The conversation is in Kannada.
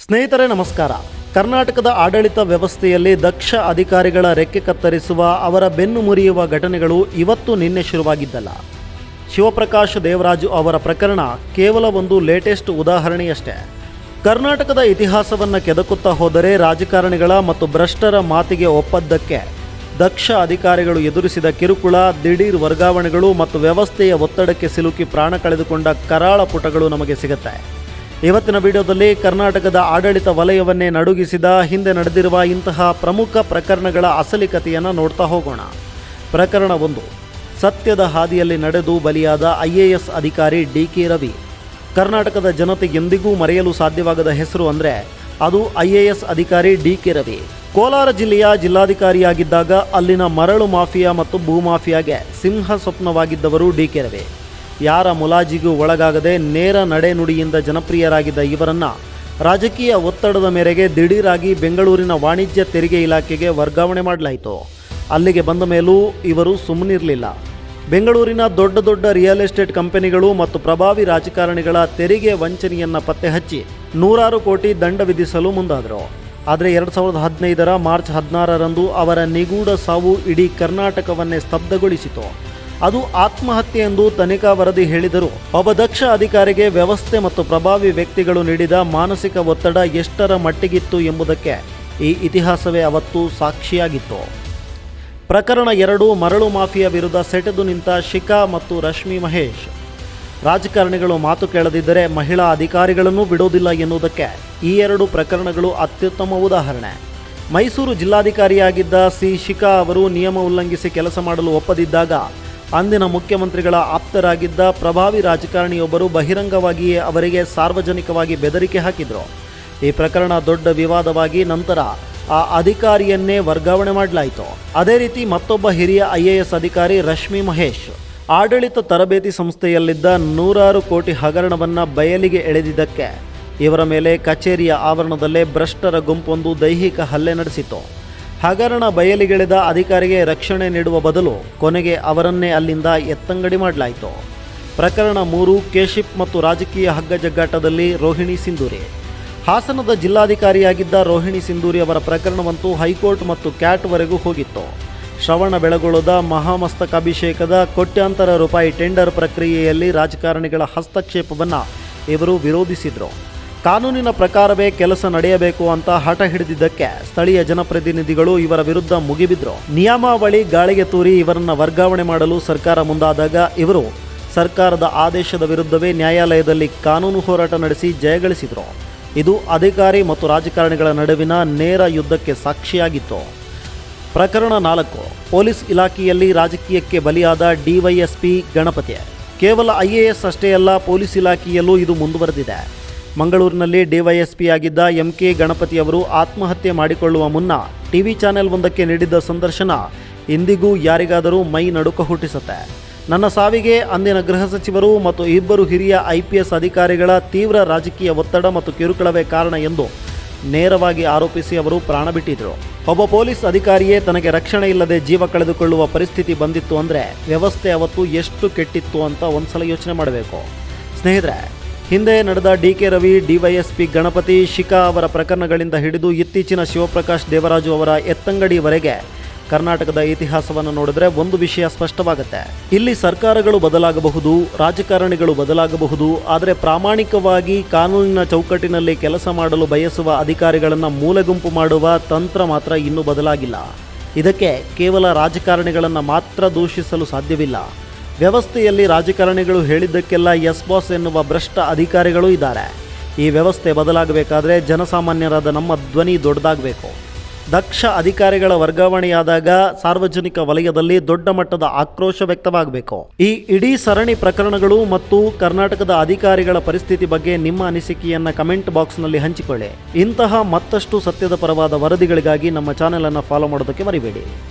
ಸ್ನೇಹಿತರೆ ನಮಸ್ಕಾರ. ಕರ್ನಾಟಕದ ಆಡಳಿತ ವ್ಯವಸ್ಥೆಯಲ್ಲಿ ದಕ್ಷ ಅಧಿಕಾರಿಗಳ ರೆಕ್ಕೆ ಕತ್ತರಿಸುವ, ಅವರ ಬೆನ್ನು ಮುರಿಯುವ ಘಟನೆಗಳು ಇವತ್ತು ನಿನ್ನೆ ಶುರುವಾಗಿದ್ದಲ್ಲ. ಶಿವಪ್ರಕಾಶ್ ದೇವರಾಜು ಅವರ ಪ್ರಕರಣ ಕೇವಲ ಒಂದು ಲೇಟೆಸ್ಟ್ ಉದಾಹರಣೆಯಷ್ಟೇ. ಕರ್ನಾಟಕದ ಇತಿಹಾಸವನ್ನು ಕೆದಕುತ್ತಾ ಹೋದರೆ ರಾಜಕಾರಣಿಗಳ ಮತ್ತು ಭ್ರಷ್ಟರ ಮಾತಿಗೆ ಒಪ್ಪದ್ದಕ್ಕೆ ದಕ್ಷ ಅಧಿಕಾರಿಗಳು ಎದುರಿಸಿದ ಕಿರುಕುಳ, ದಿಢೀರ್ ವರ್ಗಾವಣೆಗಳು ಮತ್ತು ವ್ಯವಸ್ಥೆಯ ಒತ್ತಡಕ್ಕೆ ಸಿಲುಕಿ ಪ್ರಾಣ ಕಳೆದುಕೊಂಡ ಕರಾಳ ಪುಟಗಳು ನಮಗೆ ಸಿಗುತ್ತೆ. ಇವತ್ತಿನ ವಿಡಿಯೋದಲ್ಲಿ ಕರ್ನಾಟಕದ ಆಡಳಿತ ವಲಯವನ್ನೇ ನಡುಗಿಸಿದ, ಹಿಂದೆ ನಡೆದಿರುವ ಇಂತಹ ಪ್ರಮುಖ ಪ್ರಕರಣಗಳ ಅಸಲಿ ಕಥೆಯನ್ನು ನೋಡ್ತಾ ಹೋಗೋಣ. ಪ್ರಕರಣ 1. ಸತ್ಯದ ಹಾದಿಯಲ್ಲಿ ನಡೆದು ಬಲಿಯಾದ IAS ಅಧಿಕಾರಿ DK ರವಿ. ಕರ್ನಾಟಕದ ಜನತೆಗೆ ಎಂದಿಗೂ ಮರೆಯಲು ಸಾಧ್ಯವಾಗದ ಹೆಸರು ಅಂದರೆ ಅದು IAS ಅಧಿಕಾರಿ DK ರವಿ. ಕೋಲಾರ ಜಿಲ್ಲೆಯ ಜಿಲ್ಲಾಧಿಕಾರಿಯಾಗಿದ್ದಾಗ ಅಲ್ಲಿನ ಮರಳು ಮಾಫಿಯಾ ಮತ್ತು ಭೂಮಾಫಿಯಾಗೆ ಸಿಂಹ ಸ್ವಪ್ನವಾಗಿದ್ದವರು DK ರವಿ. ಯಾರ ಮುಲಾಜಿಗೂ ಒಳಗಾಗದೆ ನೇರ ನಡೆನುಡಿಯಿಂದ ಜನಪ್ರಿಯರಾಗಿದ್ದ ಇವರನ್ನು ರಾಜಕೀಯ ಒತ್ತಡದ ಮೇರೆಗೆ ದಿಢೀರಾಗಿ ಬೆಂಗಳೂರಿನ ವಾಣಿಜ್ಯ ತೆರಿಗೆ ಇಲಾಖೆಗೆ ವರ್ಗಾವಣೆ ಮಾಡಲಾಯಿತು. ಅಲ್ಲಿಗೆ ಬಂದ ಮೇಲೂ ಇವರು ಸುಮ್ಮನಿರಲಿಲ್ಲ. ಬೆಂಗಳೂರಿನ ದೊಡ್ಡ ದೊಡ್ಡ ರಿಯಲ್ ಎಸ್ಟೇಟ್ ಕಂಪನಿಗಳು ಮತ್ತು ಪ್ರಭಾವಿ ರಾಜಕಾರಣಿಗಳ ತೆರಿಗೆ ವಂಚನೆಯನ್ನು ಪತ್ತೆ ಹಚ್ಚಿ ನೂರಾರು ಕೋಟಿ ದಂಡ ವಿಧಿಸಲು ಮುಂದಾದರು. ಆದರೆ 2015ರ ಮಾರ್ಚ್ 16ರಂದು ಅವರ ನಿಗೂಢ ಸಾವು ಇಡೀ ಕರ್ನಾಟಕವನ್ನೇ ಸ್ತಬ್ಧಗೊಳಿಸಿತು. ಅದು ಆತ್ಮಹತ್ಯೆ ಎಂದು ತನಿಖಾ ವರದಿ ಹೇಳಿದರೂ ಒಬ್ಬ ದಕ್ಷ ಅಧಿಕಾರಿಗೆ ವ್ಯವಸ್ಥೆ ಮತ್ತು ಪ್ರಭಾವಿ ವ್ಯಕ್ತಿಗಳು ನೀಡಿದ ಮಾನಸಿಕ ಒತ್ತಡ ಎಷ್ಟರ ಮಟ್ಟಿಗಿತ್ತು ಎಂಬುದಕ್ಕೆ ಈ ಇತಿಹಾಸವೇ ಅವತ್ತು ಸಾಕ್ಷಿಯಾಗಿತ್ತು. ಪ್ರಕರಣ 2. ಮರಳು ಮಾಫಿಯಾ ವಿರುದ್ಧ ಸೆಟೆದು ನಿಂತ ಶಿಖಾ ಮತ್ತು ರಶ್ಮಿ ಮಹೇಶ್. ರಾಜಕಾರಣಿಗಳು ಮಾತು ಕೇಳದಿದ್ದರೆ ಮಹಿಳಾ ಅಧಿಕಾರಿಗಳನ್ನು ಬಿಡೋದಿಲ್ಲ ಎನ್ನುವುದಕ್ಕೆ ಈ 2 ಪ್ರಕರಣಗಳು ಅತ್ಯುತ್ತಮ ಉದಾಹರಣೆ. ಮೈಸೂರು ಜಿಲ್ಲಾಧಿಕಾರಿಯಾಗಿದ್ದ ಶಿಖಾ ಅವರು ನಿಯಮ ಉಲ್ಲಂಘಿಸಿ ಕೆಲಸ ಮಾಡಲು ಒಪ್ಪದಿದ್ದಾಗ ಅಂದಿನ ಮುಖ್ಯಮಂತ್ರಿಗಳ ಆಪ್ತರಾಗಿದ್ದ ಪ್ರಭಾವಿ ರಾಜಕಾರಣಿಯೊಬ್ಬರು ಬಹಿರಂಗವಾಗಿಯೇ ಅವರಿಗೆ ಸಾರ್ವಜನಿಕವಾಗಿ ಬೆದರಿಕೆ ಹಾಕಿದರು. ಈ ಪ್ರಕರಣ ದೊಡ್ಡ ವಿವಾದವಾಗಿ ನಂತರ ಆ ಅಧಿಕಾರಿಯನ್ನೇ ವರ್ಗಾವಣೆ ಮಾಡಲಾಯಿತು. ಅದೇ ರೀತಿ ಮತ್ತೊಬ್ಬ ಹಿರಿಯ IAS ಅಧಿಕಾರಿ ರಶ್ಮಿ ಮಹೇಶ್ ಆಡಳಿತ ತರಬೇತಿ ಸಂಸ್ಥೆಯಲ್ಲಿದ್ದ ನೂರಾರು ಕೋಟಿ ಹಗರಣವನ್ನು ಬಯಲಿಗೆ ಎಳೆದಿದ್ದಕ್ಕೆ ಇವರ ಮೇಲೆ ಕಚೇರಿಯ ಆವರಣದಲ್ಲೇ ಭ್ರಷ್ಟರ ಗುಂಪೊಂದು ದೈಹಿಕ ಹಲ್ಲೆ ನಡೆಸಿತು. ಹಗರಣ ಬಯಲಿಗೆಳೆದ ಅಧಿಕಾರಿಗೆ ರಕ್ಷಣೆ ನೀಡುವ ಬದಲು ಕೊನೆಗೆ ಅವರನ್ನೇ ಅಲ್ಲಿಂದ ಎತ್ತಂಗಡಿ ಮಾಡಲಾಯಿತು. ಪ್ರಕರಣ 3. ಕೇಶಿಪ್ ಮತ್ತು ರಾಜಕೀಯ ಹಗ್ಗಜಗ್ಗಾಟದಲ್ಲಿ ರೋಹಿಣಿ ಸಿಂಧೂರಿ. ಹಾಸನದ ಜಿಲ್ಲಾಧಿಕಾರಿಯಾಗಿದ್ದ ರೋಹಿಣಿ ಸಿಂಧೂರಿ ಅವರ ಪ್ರಕರಣವಂತೂ ಹೈಕೋರ್ಟ್ ಮತ್ತು ಕ್ಯಾಟ್ವರೆಗೂ ಹೋಗಿತ್ತು. ಶ್ರವಣ ಬೆಳಗೊಳದ ಮಹಾಮಸ್ತಕಾಭಿಷೇಕದ ಕೋಟ್ಯಾಂತರ ರೂಪಾಯಿ ಟೆಂಡರ್ ಪ್ರಕ್ರಿಯೆಯಲ್ಲಿ ರಾಜಕಾರಣಿಗಳ ಹಸ್ತಕ್ಷೇಪವನ್ನು ಇವರು ವಿರೋಧಿಸಿದರು. ಕಾನೂನಿನ ಪ್ರಕಾರವೇ ಕೆಲಸ ನಡೆಯಬೇಕು ಅಂತ ಹಠ ಹಿಡಿದಿದ್ದಕ್ಕೆ ಸ್ಥಳೀಯ ಜನಪ್ರತಿನಿಧಿಗಳು ಇವರ ವಿರುದ್ಧ ಮುಗಿಬಿದ್ರು. ನಿಯಮಾವಳಿ ಗಾಳಿಗೆ ತೂರಿ ಇವರನ್ನು ವರ್ಗಾವಣೆ ಮಾಡಲು ಸರ್ಕಾರ ಮುಂದಾದಾಗ ಇವರು ಸರ್ಕಾರದ ಆದೇಶದ ವಿರುದ್ಧವೇ ನ್ಯಾಯಾಲಯದಲ್ಲಿ ಕಾನೂನು ಹೋರಾಟ ನಡೆಸಿ ಜಯಗಳಿಸಿದರು. ಇದು ಅಧಿಕಾರಿ ಮತ್ತು ರಾಜಕಾರಣಿಗಳ ನಡುವಿನ ನೇರ ಯುದ್ಧಕ್ಕೆ ಸಾಕ್ಷಿಯಾಗಿತ್ತು. ಪ್ರಕರಣ 4. ಪೊಲೀಸ್ ಇಲಾಖೆಯಲ್ಲಿ ರಾಜಕೀಯಕ್ಕೆ ಬಲಿಯಾದ DYSP ಗಣಪತಿ. ಕೇವಲ IAS ಅಷ್ಟೇ ಅಲ್ಲ, ಪೊಲೀಸ್ ಇಲಾಖೆಯಲ್ಲೂ ಇದು ಮುಂದುವರೆದಿದೆ. ಮಂಗಳೂರಿನಲ್ಲಿ DYSP ಆಗಿದ್ದ MK ಗಣಪತಿ ಅವರು ಆತ್ಮಹತ್ಯೆ ಮಾಡಿಕೊಳ್ಳುವ ಮುನ್ನ TV ಚಾನೆಲ್ ಒಂದಕ್ಕೆ ನೀಡಿದ್ದ ಸಂದರ್ಶನ ಇಂದಿಗೂ ಯಾರಿಗಾದರೂ ಮೈ ನಡುಕ ಹುಟ್ಟಿಸುತ್ತೆ. ನನ್ನ ಸಾವಿಗೆ ಅಂದಿನ ಗೃಹ ಸಚಿವರು ಮತ್ತು 2 ಹಿರಿಯ IPS ಅಧಿಕಾರಿಗಳ ತೀವ್ರ ರಾಜಕೀಯ ಒತ್ತಡ ಮತ್ತು ಕಿರುಕುಳವೇ ಕಾರಣ ಎಂದು ನೇರವಾಗಿ ಆರೋಪಿಸಿ ಅವರು ಪ್ರಾಣ ಬಿಟ್ಟಿದ್ದರು. ಒಬ್ಬ ಪೊಲೀಸ್ ಅಧಿಕಾರಿಯೇ ತನಗೆ ರಕ್ಷಣೆ ಇಲ್ಲದೆ ಜೀವ ಕಳೆದುಕೊಳ್ಳುವ ಪರಿಸ್ಥಿತಿ ಬಂದಿತ್ತು ಅಂದರೆ ವ್ಯವಸ್ಥೆ ಅವತ್ತು ಎಷ್ಟು ಕೆಟ್ಟಿತ್ತು ಅಂತ ಒಂದ್ಸಲ ಯೋಚನೆ ಮಾಡಬೇಕು. ಸ್ನೇಹಿತರೆ, ಹಿಂದೆ ನಡೆದ DK ರವಿ, DYSP ಗಣಪತಿ, ಶಿಖಾ ಅವರ ಪ್ರಕರಣಗಳಿಂದ ಹಿಡಿದು ಇತ್ತೀಚಿನ ಶಿವಪ್ರಕಾಶ್ ದೇವರಾಜು ಅವರ ಎತ್ತಂಗಡಿವರೆಗೆ ಕರ್ನಾಟಕದ ಇತಿಹಾಸವನ್ನು ನೋಡಿದ್ರೆ ಒಂದು ವಿಷಯ ಸ್ಪಷ್ಟವಾಗುತ್ತೆ. ಇಲ್ಲಿ ಸರ್ಕಾರಗಳು ಬದಲಾಗಬಹುದು, ರಾಜಕಾರಣಿಗಳು ಬದಲಾಗಬಹುದು, ಆದರೆ ಪ್ರಾಮಾಣಿಕವಾಗಿ ಕಾನೂನಿನ ಚೌಕಟ್ಟಿನಲ್ಲಿ ಕೆಲಸ ಮಾಡಲು ಬಯಸುವ ಅಧಿಕಾರಿಗಳನ್ನು ಮೂಲೆಗುಂಪು ಮಾಡುವ ತಂತ್ರ ಮಾತ್ರ ಇನ್ನೂ ಬದಲಾಗಿಲ್ಲ. ಇದಕ್ಕೆ ಕೇವಲ ರಾಜಕಾರಣಿಗಳನ್ನು ಮಾತ್ರ ದೂಷಿಸಲು ಸಾಧ್ಯವಿಲ್ಲ. ವ್ಯವಸ್ಥೆಯಲ್ಲಿ ರಾಜಕಾರಣಿಗಳು ಹೇಳಿದ್ದಕ್ಕೆಲ್ಲ ಎಸ್ ಬಾಸ್ ಎನ್ನುವ ಭ್ರಷ್ಟ ಅಧಿಕಾರಿಗಳೂ ಇದ್ದಾರೆ. ಈ ವ್ಯವಸ್ಥೆ ಬದಲಾಗಬೇಕಾದ್ರೆ ಜನಸಾಮಾನ್ಯರಾದ ನಮ್ಮ ಧ್ವನಿ ದೊಡ್ಡದಾಗಬೇಕು. ದಕ್ಷ ಅಧಿಕಾರಿಗಳ ವರ್ಗಾವಣೆಯಾದಾಗ ಸಾರ್ವಜನಿಕ ವಲಯದಲ್ಲಿ ದೊಡ್ಡ ಮಟ್ಟದ ಆಕ್ರೋಶ ವ್ಯಕ್ತವಾಗಬೇಕು. ಈ ಇಡೀ ಸರಣಿ ಪ್ರಕರಣಗಳು ಮತ್ತು ಕರ್ನಾಟಕದ ಅಧಿಕಾರಿಗಳ ಪರಿಸ್ಥಿತಿ ಬಗ್ಗೆ ನಿಮ್ಮ ಅನಿಸಿಕೆಯನ್ನು ಕಮೆಂಟ್ ಬಾಕ್ಸ್ನಲ್ಲಿ ಹಂಚಿಕೊಳ್ಳಿ. ಇಂತಹ ಮತ್ತಷ್ಟು ಸತ್ಯದ ಪರವಾದ ವರದಿಗಳಿಗಾಗಿ ನಮ್ಮ ಚಾನೆಲ್ ಅನ್ನು ಫಾಲೋ ಮಾಡೋದಕ್ಕೆ ಮರಿಬೇಡಿ.